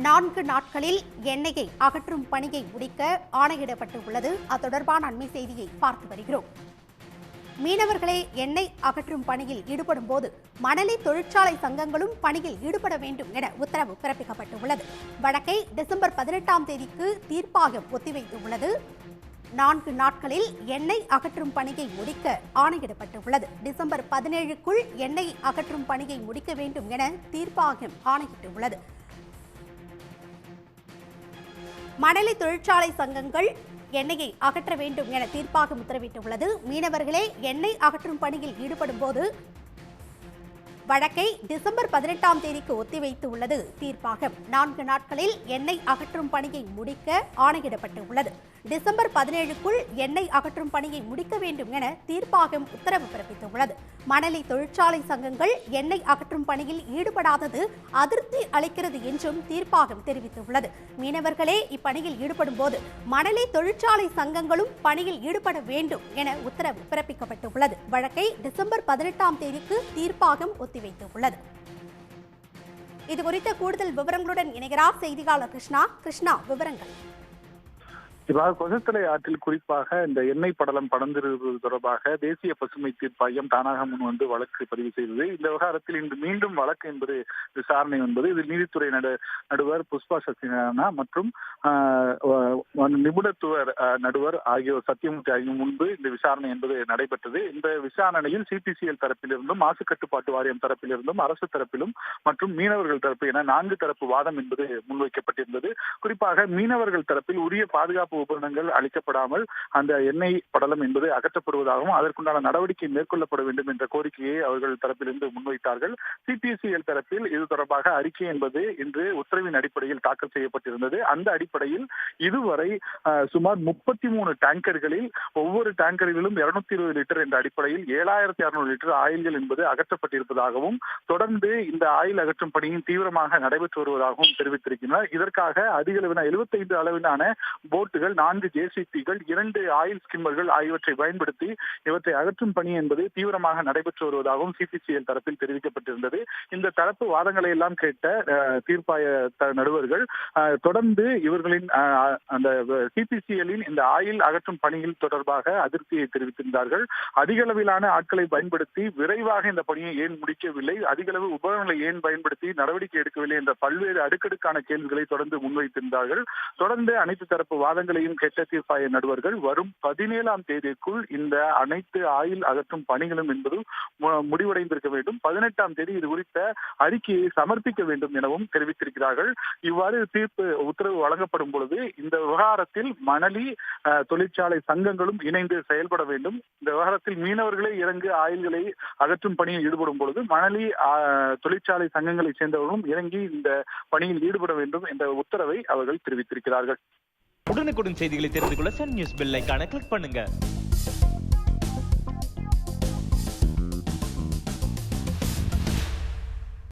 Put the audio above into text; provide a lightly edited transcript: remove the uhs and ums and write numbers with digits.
4 நாட்களில் எண்ணெயை அகற்றும் பணியை முடிக்க ஆணையிடப்பட்டுள்ளது. அது தொடர்பான அண்மை செய்தியை பார்த்து வருகிறோம். மீனவர்களே எண்ணெய் அகற்றும் பணியில் ஈடுபடும் போது மணலி தொழிற்சாலை சங்கங்களும் பணியில் ஈடுபட வேண்டும் என உத்தரவு பிறப்பிக்கப்பட்டுள்ளது. வழக்கை டிசம்பர் 18ஆம் தேதிக்கு தீர்ப்பாயம் ஒத்திவைத்துள்ளது. 4 நாட்களில் எண்ணெய் அகற்றும் பணியை முடிக்க ஆணையிடப்பட்டுள்ளது. டிசம்பர் 17க்குள் எண்ணெய் அகற்றும் பணியை முடிக்க வேண்டும் என தீர்ப்பாயம் ஆணையிட்டுள்ளது. மணலி தொழிற்சாலை சங்கங்கள் எண்ணெயை அகற்ற வேண்டும் என தீர்ப்பாயம் உத்தரவிட்டுள்ளது. மீனவர்களே எண்ணெய் அகற்றும் பணியில் ஈடுபடும் போது வழக்கை டிசம்பர் 18ஆம் தேதிக்கு ஒத்திவைத்து உள்ளது தீர்ப்பாயம். 4 நாட்களில் எண்ணெய் அகற்றும் பணியை முடிக்க ஆணையிடப்பட்டுள்ளது. டிசம்பர் 17க்குள் எண்ணெய் அகற்றும் பணியை முடிக்க வேண்டும் என தீர்ப்பாயம் உத்தரவு பிறப்பித்துள்ளது. மணலி தொழிற்சாலை சங்கங்கள் எண்ணெய் அகற்றும் பணியில் ஈடுபடாதது அதிருப்தி அளிக்கிறது என்றும் தீர்ப்பாயம் தெரிவித்துள்ளது. மீனவர்களே இப்பணியில் ஈடுபடும் போது மணலி தொழிற்சாலை சங்கங்களும் பணியில் ஈடுபட வேண்டும் என உத்தரவு பிறப்பிக்கப்பட்டுள்ளது. வழக்கை டிசம்பர் 18ஆம் தேதிக்கு தீர்ப்பாயம் ஒத்திவைத்துள்ளது. இதுகுறித்த கூடுதல் விவரங்களுடன் இணைகிறார் செய்தியாளர் கிருஷ்ணா. விவரங்கள். கொசஸ்தலை ஆற்றில் குறிப்பாக இந்த எண்ணெய் படலம் படர்ந்திருப்பது தொடர்பாக தேசிய பசுமை தீர்ப்பாயம் தானாக முன் வந்து வழக்கு பதிவு செய்தது. இந்த விவகாரத்தில் இன்று மீண்டும் வழக்கு என்பது விசாரணை என்பது இதில் நீதித்துறை நடுவர் புஷ்பா சசிகலா மற்றும் நிபுணத்துவ நடுவர் ஆகியோர் சத்தியமூர்த்தி ஆகிய முன்பு இந்த விசாரணை என்பது நடைபெற்றது. இந்த விசாரணையில் சிபிசிஎல் தரப்பிலிருந்தும் மாசு கட்டுப்பாட்டு வாரியம் தரப்பிலிருந்தும் அரசு தரப்பிலும் மற்றும் மீனவர்கள் தரப்பு என 4 தரப்பு வாதம் என்பது முன்வைக்கப்பட்டிருந்தது. குறிப்பாக மீனவர்கள் தரப்பில் உரிய பாதுகாப்பு உபகரணங்கள் அளிக்கப்படாமல் அந்த எண்ணெய் படலம் என்பது அகற்றப்படுவதாகவும் அதற்குண்டான நடவடிக்கை மேற்கொள்ளப்பட வேண்டும் என்ற கோரிக்கையை அவர்கள் தரப்பிலிருந்து முன்வைத்தார்கள். சிபிசிஎல் தரப்பில் இது தொடர்பாக அறிக்கை என்பது இன்று உத்தரவின் அடிப்படையில் தாக்கல் செய்யப்பட்டிருந்தது. அந்த அடிப்படையில் இதுவரை சுமார் 33 டேங்கர்களில் ஒவ்வொரு டேங்கரிலும் 220 லிட்டர் என்ற அடிப்படையில் 7600 லிட்டர் ஆயில்கள் என்பது அகற்றப்பட்டிருப்பதாகவும் தொடர்ந்து இந்த ஆயில் அகற்றும் பணியும் தீவிரமாக நடைபெற்று வருவதாகவும் தெரிவித்திருக்கிறார். இதற்காக அதிக அளவிலான 75 அளவிலான போட்டுகள் 4 ஜேசிபிகள் 2 ஆயில் ஸ்கிம்மர்கள் ஆகியவற்றை பயன்படுத்தி இவற்றை அகற்றும் பணி என்பது தீவிரமாக நடைபெற்று வருவதாகவும் சிபிசிஎல் தரப்பில் தெரிவிக்கப்பட்டிருந்தது. இந்த தரப்பு வாதங்களை எல்லாம் கேட்ட தீர்ப்பாய நடுவர்கள் தொடர்ந்து இவர்களின் அந்த சிபிசிஎல்லின் இந்த ஆயில் அகற்றும் பணியில் தொடர்பாக அதிருப்தியை தெரிவித்திருந்தார்கள். அதிக அளவிலான ஆட்களை பயன்படுத்தி விரைவாக இந்த பணியை ஏன் முடிக்கவில்லை, அதிக அளவு உபகரணங்களை ஏன் பயன்படுத்தி நடவடிக்கை எடுக்கவில்லை என்ற பல்வேறு அடுக்கடுக்கான கேள்விகளை தொடர்ந்து முன்வைத்திருந்தார்கள். தொடர்ந்து அனைத்து தரப்பு வாதங்களையும் கேட்ட தீர்ப்பாய நடுவர்கள் வரும் 17ஆம் தேதிக்குள் இந்த அனைத்து ஆயில் அகற்றும் பணிகளும் என்பதும் முடிவடைந்திருக்க வேண்டும். 18ஆம் தேதி இது குறித்த அறிக்கையை சமர்ப்பிக்க வேண்டும் எனவும் தெரிவித்திருக்கிறார்கள். இவ்வாறு தீர்ப்பு உத்தரவு வழங்கப்படும் பொழுது இந்த விவகாரத்தில் மணலி தொழிற்சாலை சங்கங்களும் இணைந்து செயல்பட வேண்டும். இந்த விவகாரத்தில் மீனவர்களே இறங்கு ஆயில்களை அகற்றும் பணியில் ஈடுபடும் பொழுது மணலி தொழிற்சாலை சங்கங்களை சேர்ந்தவர்களும் இறங்கி இந்த பணியில் ஈடுபட வேண்டும் என்ற உத்தரவை அவர்கள் தெரிவித்திருக்கிறார்கள். உடனுக்குடன் செய்திகளை தெரிந்து கொள்ள சன் நியூஸ் பெல் ஐகானை கிளிக் பண்ணுங்க.